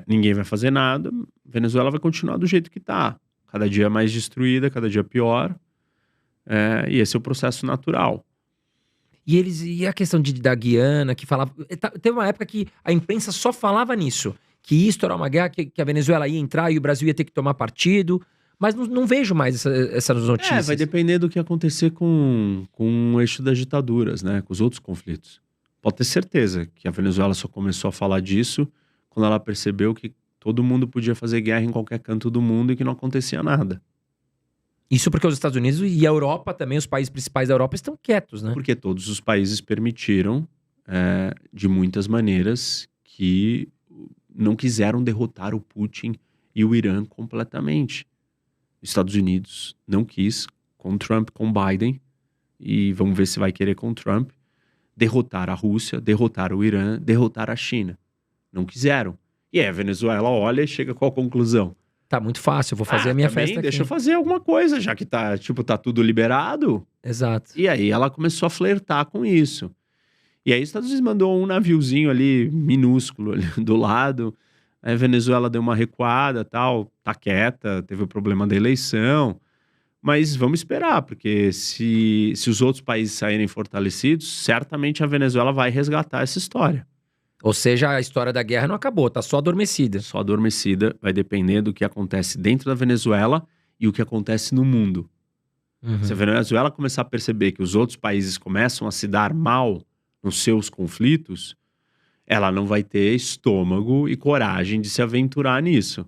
Ninguém vai fazer nada, Venezuela vai continuar do jeito que tá. Cada dia mais destruída, cada dia pior. E esse é o processo natural. E a questão da Guiana, que falava... Teve uma época que a imprensa só falava nisso. Que ia estourar uma guerra, que a Venezuela ia entrar e o Brasil ia ter que tomar partido. Mas não vejo mais essas notícias. Vai depender do que acontecer com o eixo das ditaduras, né? Com os outros conflitos. Pode ter certeza que a Venezuela só começou a falar disso quando ela percebeu que todo mundo podia fazer guerra em qualquer canto do mundo e que não acontecia nada. Isso porque os Estados Unidos e a Europa também, os países principais da Europa, estão quietos, né? Porque todos os países permitiram, de muitas maneiras, que não quiseram derrotar o Putin e o Irã completamente. Os Estados Unidos não quis, com Trump, com Biden, e vamos ver se vai querer com Trump, derrotar a Rússia, derrotar o Irã, derrotar a China. Não quiseram. E aí a Venezuela olha e chega a qual conclusão? Tá muito fácil, eu vou fazer a minha festa aqui. Deixa eu fazer alguma coisa, já que tá tudo liberado. Exato. E aí ela começou a flertar com isso. E aí os Estados Unidos mandou um naviozinho ali, minúsculo, ali do lado. Aí a Venezuela deu uma recuada, tal, tá quieta, teve o problema da eleição. Mas vamos esperar, porque se os outros países saírem fortalecidos, certamente a Venezuela vai resgatar essa história. Ou seja, a história da guerra não acabou, tá só adormecida. Só adormecida, vai depender do que acontece dentro da Venezuela e o que acontece no mundo. Se a Venezuela começar a perceber que os outros países começam a se dar mal nos seus conflitos, ela não vai ter estômago e coragem de se aventurar nisso.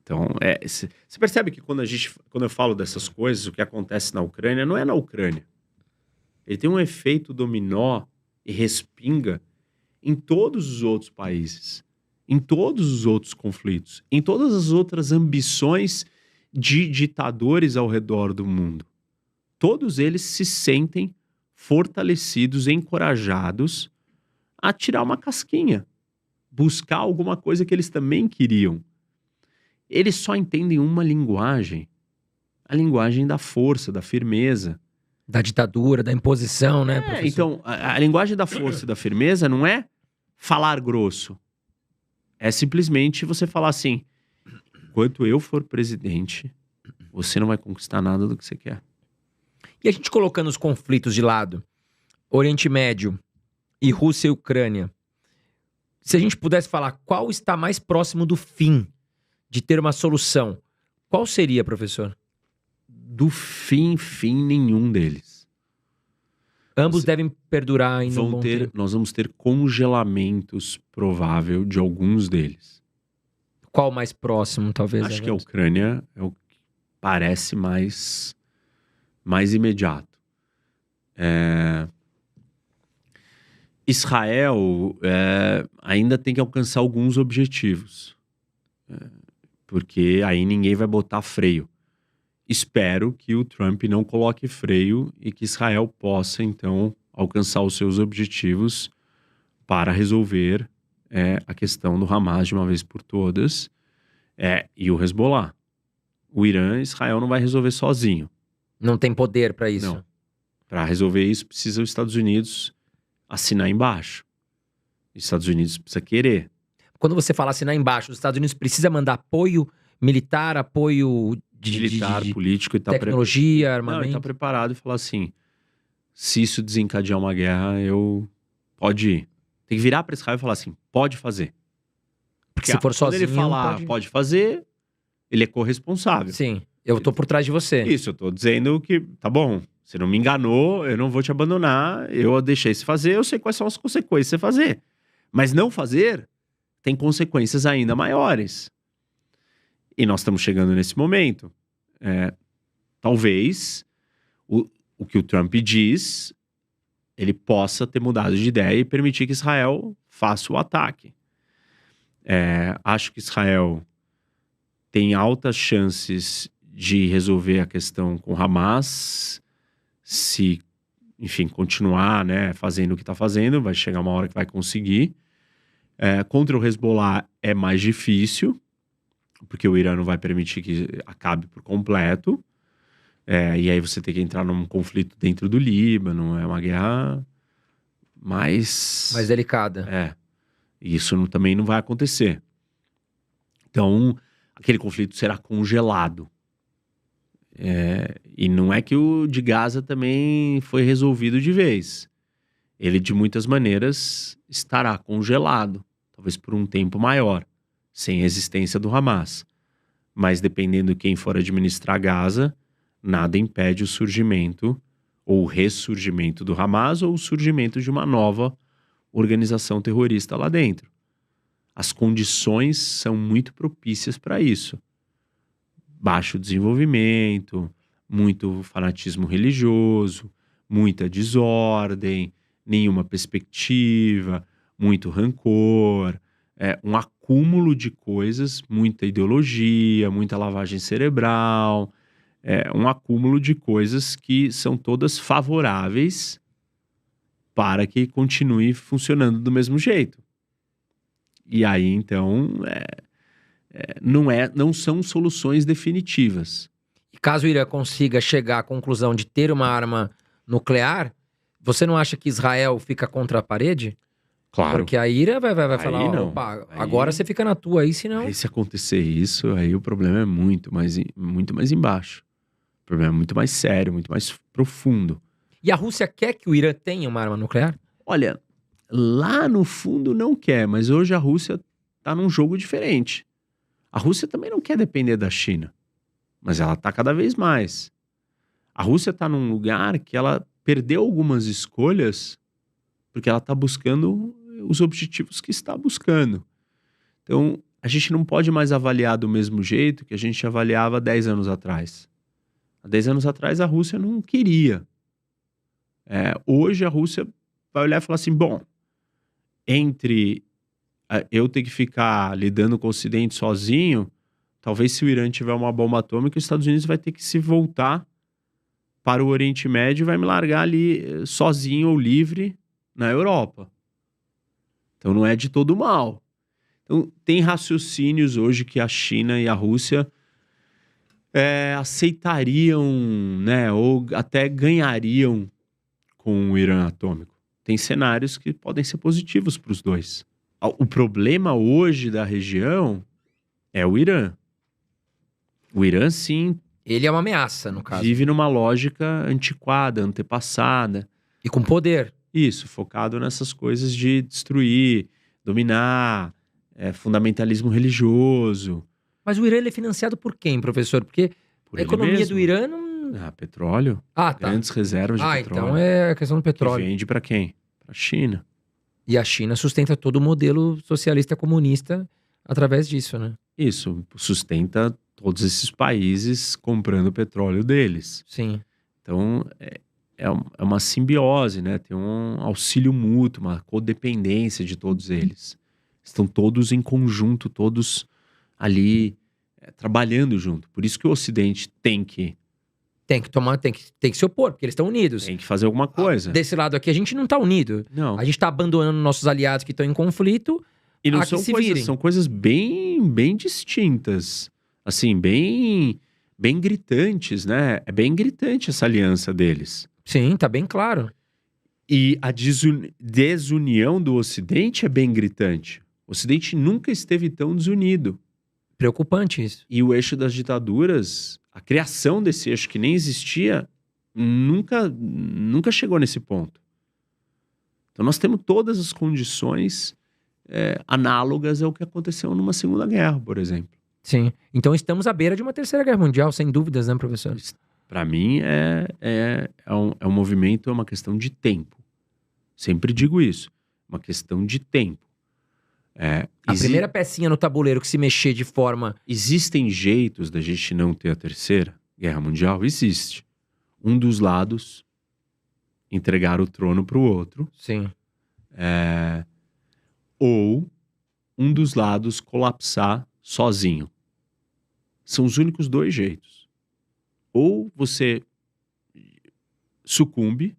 Então, você percebe que quando eu falo dessas coisas, o que acontece na Ucrânia não é na Ucrânia. Ele tem um efeito dominó e respinga em todos os outros países, em todos os outros conflitos, em todas as outras ambições de ditadores ao redor do mundo. Todos eles se sentem fortalecidos, encorajados a tirar uma casquinha, buscar alguma coisa que eles também queriam. Eles só entendem uma linguagem, a linguagem da força, da firmeza. Da ditadura, da imposição, né, professor? Então, a linguagem da força e da firmeza não é falar grosso. É simplesmente você falar assim, enquanto eu for presidente, você não vai conquistar nada do que você quer. E a gente colocando os conflitos de lado, Oriente Médio e Rússia e Ucrânia, se a gente pudesse falar qual está mais próximo do fim, de ter uma solução, qual seria, professor? Do fim nenhum deles. Ambos devem perdurar ainda um bom tempo. Nós vamos ter congelamentos provável de alguns deles. Qual mais próximo, talvez? Acho que a Ucrânia é o que parece mais imediato. Israel ainda tem que alcançar alguns objetivos. Porque aí ninguém vai botar freio. Espero que o Trump não coloque freio e que Israel possa, então, alcançar os seus objetivos para resolver a questão do Hamas de uma vez por todas e o Hezbollah. O Irã, Israel não vai resolver sozinho. Não tem poder para isso? Não. Para resolver isso, precisa os Estados Unidos assinar embaixo. Os Estados Unidos precisa querer. Quando você fala assinar embaixo, os Estados Unidos precisa mandar apoio militar, apoio militar, político e tecnologia, armamento. Não, ele tá preparado e falar assim, se isso desencadear uma guerra, pode ir. Tem que virar para Israel e falar assim, pode fazer. Porque se for sozinho, quando ele falar pode fazer, ele é corresponsável. Sim, eu tô por trás de você. Isso, eu tô dizendo que, tá bom, você não me enganou, eu não vou te abandonar, eu deixei você fazer, eu sei quais são as consequências de você fazer. Mas não fazer tem consequências ainda maiores. E nós estamos chegando nesse momento. Talvez o que o Trump diz, ele possa ter mudado de ideia e permitir que Israel faça o ataque. Acho que Israel tem altas chances de resolver a questão com Hamas, se, enfim, continuar, né, fazendo o que está fazendo, vai chegar uma hora que vai conseguir. Contra o Hezbollah é mais difícil, porque o Irã não vai permitir que acabe por completo. E aí você tem que entrar num conflito dentro do Líbano, é uma guerra mais delicada. E isso também não vai acontecer. Então, aquele conflito será congelado. E não é que o de Gaza também foi resolvido de vez. Ele, de muitas maneiras, estará congelado, talvez por um tempo maior, sem a existência do Hamas. Mas dependendo de quem for administrar Gaza, nada impede o surgimento ou o ressurgimento do Hamas ou o surgimento de uma nova organização terrorista lá dentro. As condições são muito propícias para isso. Baixo desenvolvimento, muito fanatismo religioso, muita desordem, nenhuma perspectiva, muito rancor, um acúmulo de coisas, muita ideologia, muita lavagem cerebral, um acúmulo de coisas que são todas favoráveis para que continue funcionando do mesmo jeito. E aí, então, não são soluções definitivas. E caso o Irã consiga chegar à conclusão de ter uma arma nuclear, você não acha que Israel fica contra a parede? Claro. Porque a Irã vai Aí falar, não. opa, Aí- agora você fica na tua aí, senão... Aí se acontecer isso, aí o problema é muito mais embaixo. O problema é muito mais sério, muito mais profundo. E a Rússia quer que o Irã tenha uma arma nuclear? Olha, lá no fundo não quer, mas hoje a Rússia tá num jogo diferente. A Rússia também não quer depender da China, mas ela tá cada vez mais. A Rússia tá num lugar que ela perdeu algumas escolhas porque ela tá buscando os objetivos que está buscando. Então, a gente não pode mais avaliar do mesmo jeito que a gente avaliava 10 anos atrás. Há 10 anos atrás, a Rússia não queria. Hoje, a Rússia vai olhar e falar assim, bom, entre eu ter que ficar lidando com o Ocidente sozinho, talvez se o Irã tiver uma bomba atômica, os Estados Unidos vai ter que se voltar para o Oriente Médio e vai me largar ali sozinho ou livre na Europa. Então não é de todo mal. Então tem raciocínios hoje que a China e a Rússia aceitariam, né, ou até ganhariam com o Irã atômico. Tem cenários que podem ser positivos para os dois. O problema hoje da região é o Irã. O Irã, sim, Ele é uma ameaça, no caso. vive numa lógica antiquada, antepassada. E com poder. Isso, focado nessas coisas de destruir, dominar, fundamentalismo religioso. Mas o Irã ele é financiado por quem, professor? Porque Por a ele economia mesmo. do Irã não... Petróleo, Ah, tá. grandes reservas de petróleo. Então é a questão do Que petróleo. vende para quem? Para a China. E a China sustenta todo o modelo socialista comunista através disso, né? Isso, sustenta todos esses países comprando o petróleo deles. Sim. Então, é uma simbiose, né? Tem um auxílio mútuo, uma codependência de todos eles. Estão todos em conjunto, todos ali trabalhando junto. Por isso que o Ocidente tem que Tem que se opor, porque eles estão unidos. fazer alguma coisa. Desse lado aqui, a gente não tá unido. Não. A gente tá abandonando nossos aliados que estão em conflito. E não que são se coisas, virem. são coisas bem, bem distintas. Assim, bem, bem gritantes, né? É bem gritante essa aliança deles. Sim, tá bem claro. E a desunião do Ocidente é bem gritante. O Ocidente nunca esteve tão desunido. Preocupante isso. E o eixo das ditaduras, a criação desse eixo que nem existia, nunca chegou nesse ponto. Então nós temos todas as condições análogas ao que aconteceu numa Segunda Guerra, por exemplo. Sim. Então estamos à beira de uma terceira guerra mundial, sem dúvidas, né, professor? Para mim, é um movimento, é uma questão de tempo. Sempre digo isso. Uma questão de tempo. A primeira pecinha no tabuleiro que se mexer de forma... Existem jeitos da gente não ter a terceira guerra mundial? Existe. Um dos lados entregar o trono para o outro, Sim. ou um dos lados colapsar sozinho. São os únicos dois jeitos. Ou você sucumbe.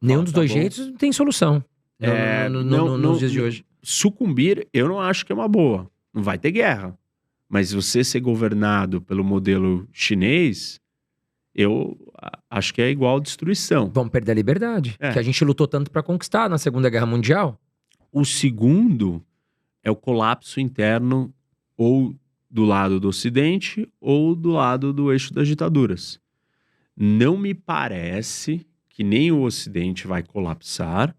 Nenhum Fala, dos tá dois bom. jeitos tem solução. Nos dias de hoje. Sucumbir, eu não acho que é uma boa. Não vai ter guerra. Mas você ser governado pelo modelo chinês, eu acho que é igual destruição. Vamos perder a liberdade. Que a gente lutou tanto pra conquistar na Segunda Guerra Mundial. O segundo é o colapso interno ou do lado do Ocidente ou do lado do eixo das ditaduras. Não me parece que nem o Ocidente vai colapsar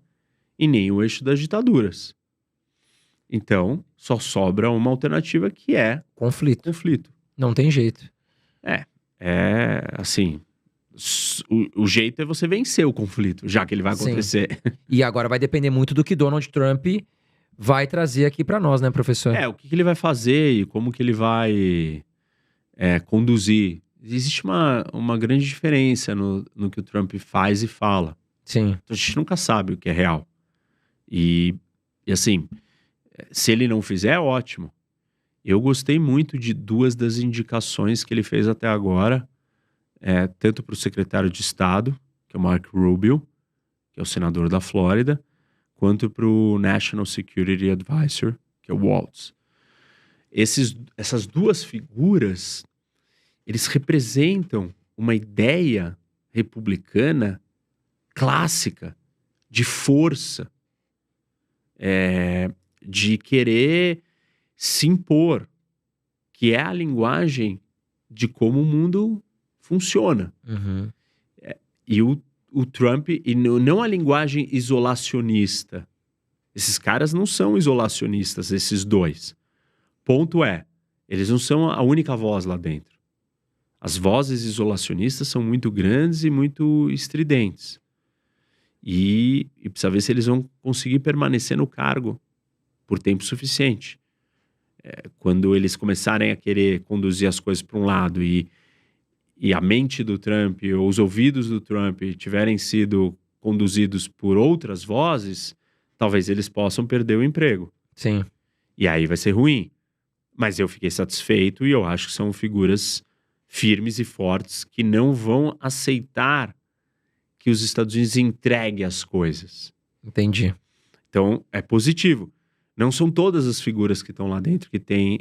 e nem o eixo das ditaduras. Então, só sobra uma alternativa que é Conflito. conflito. Não tem jeito. Assim, o jeito é você vencer o conflito, já que ele vai Sim. acontecer. E agora vai depender muito do que Donald Trump vai trazer aqui pra nós, né, professor? O que ele vai fazer e como que ele vai conduzir. Existe uma grande diferença no que o Trump faz e fala. Sim. Então a gente nunca sabe o que é real. E assim, se ele não fizer, é ótimo. Eu gostei muito de duas das indicações que ele fez até agora, tanto para o secretário de Estado, que é o Marco Rubio, que é o senador da Flórida, quanto para o National Security Advisor, que é o Waltz. Essas duas figuras, eles representam uma ideia republicana clássica de força, de querer se impor, que é a linguagem de como o mundo funciona. Uhum. E o Trump, e não a linguagem isolacionista. Esses caras não são isolacionistas, esses dois. Ponto é, eles não são a única voz lá dentro. As vozes isolacionistas são muito grandes e muito estridentes. E precisa ver se eles vão conseguir permanecer no cargo por tempo suficiente. Quando eles começarem a querer conduzir as coisas para um lado e a mente do Trump ou os ouvidos do Trump tiverem sido conduzidos por outras vozes, talvez eles possam perder o emprego. Sim. E aí vai ser ruim. Mas eu fiquei satisfeito e eu acho que são figuras firmes e fortes que não vão aceitar que os Estados Unidos entreguem as coisas. Entendi. Então, é positivo. Não são todas as figuras que estão lá dentro que têm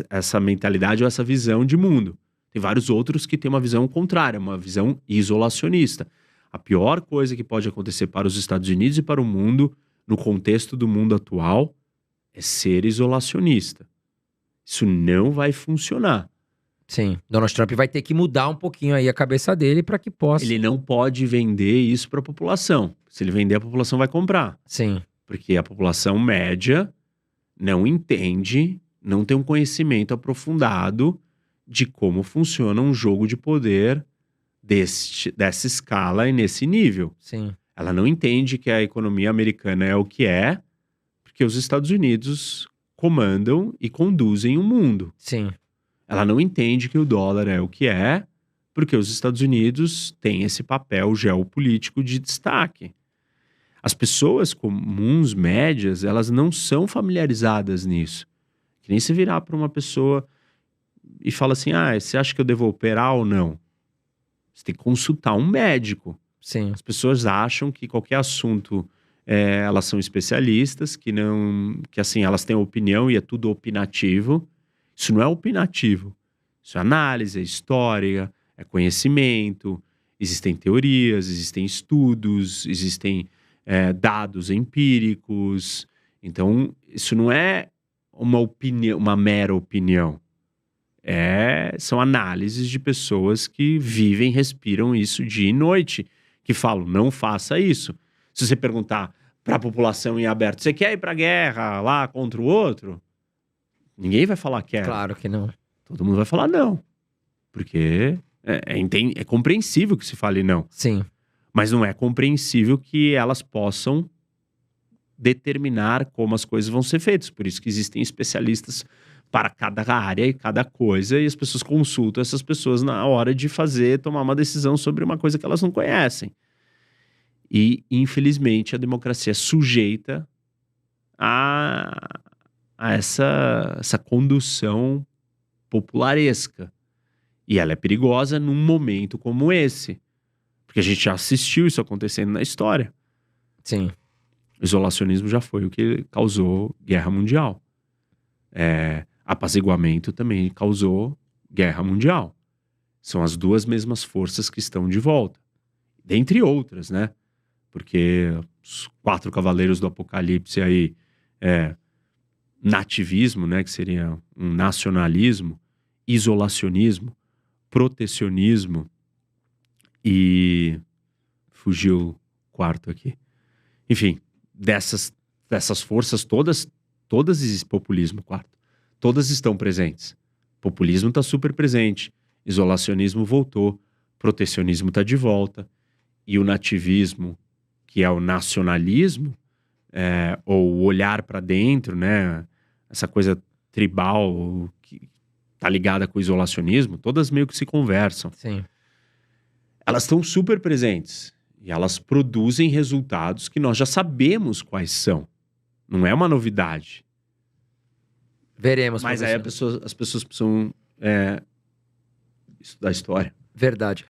essa mentalidade ou essa visão de mundo. Tem vários outros que têm uma visão contrária, uma visão isolacionista. A pior coisa que pode acontecer para os Estados Unidos e para o mundo, no contexto do mundo atual, é ser isolacionista. Isso não vai funcionar. Sim. Donald Trump vai ter que mudar um pouquinho aí a cabeça dele para que possa. Ele não pode vender isso para a população. Se ele vender, a população vai comprar. Sim. Porque a população média não entende, não tem um conhecimento aprofundado de como funciona um jogo de poder dessa escala e nesse nível. Sim. Ela não entende que a economia americana é o que é, porque os Estados Unidos comandam e conduzem o mundo. Sim. Ela não entende que o dólar é o que é, porque os Estados Unidos têm esse papel geopolítico de destaque. As pessoas comuns, médias, elas não são familiarizadas nisso. Que nem se virar para uma pessoa e fala assim, você acha que eu devo operar ou não? Você tem que consultar um médico. Sim. As pessoas acham que qualquer assunto, elas são especialistas, que assim, elas têm opinião e é tudo opinativo. Isso não é opinativo. Isso é análise, é história, é conhecimento. Existem teorias, existem estudos, existem dados empíricos. Então, isso não é uma opinião, uma mera opinião. São análises de pessoas que vivem, respiram isso dia e noite, que falam, não faça isso. Se você perguntar para a população em aberto, você quer ir para a guerra lá contra o outro? Ninguém vai falar que quer. Claro que não. Todo mundo vai falar não. Porque é compreensível que se fale não. Sim. Mas não é compreensível que elas possam determinar como as coisas vão ser feitas. Por isso que existem especialistas para cada área e cada coisa, e as pessoas consultam essas pessoas na hora de tomar uma decisão sobre uma coisa que elas não conhecem. E, infelizmente, a democracia é sujeita a essa condução popularesca. E ela é perigosa num momento como esse. Porque a gente já assistiu isso acontecendo na história. Sim. O isolacionismo já foi o que causou guerra mundial. Apaziguamento também causou guerra mundial. São as duas mesmas forças que estão de volta. Dentre outras, né? Porque os 4 cavaleiros do Apocalipse aí, nativismo, né, que seria um nacionalismo, isolacionismo, protecionismo e fugiu o quarto aqui. Enfim, dessas forças todas existem populismo, quarto. Todas estão presentes. Populismo está super presente, isolacionismo voltou, protecionismo está de volta, e o nativismo, que é o nacionalismo, ou o olhar para dentro, né? Essa coisa tribal que tá ligada com o isolacionismo, todas meio que se conversam. Sim. Elas estão super presentes e elas produzem resultados que nós já sabemos quais são. Não é uma novidade. Veremos. Mas aí professor. as pessoas precisam estudar história. Verdade.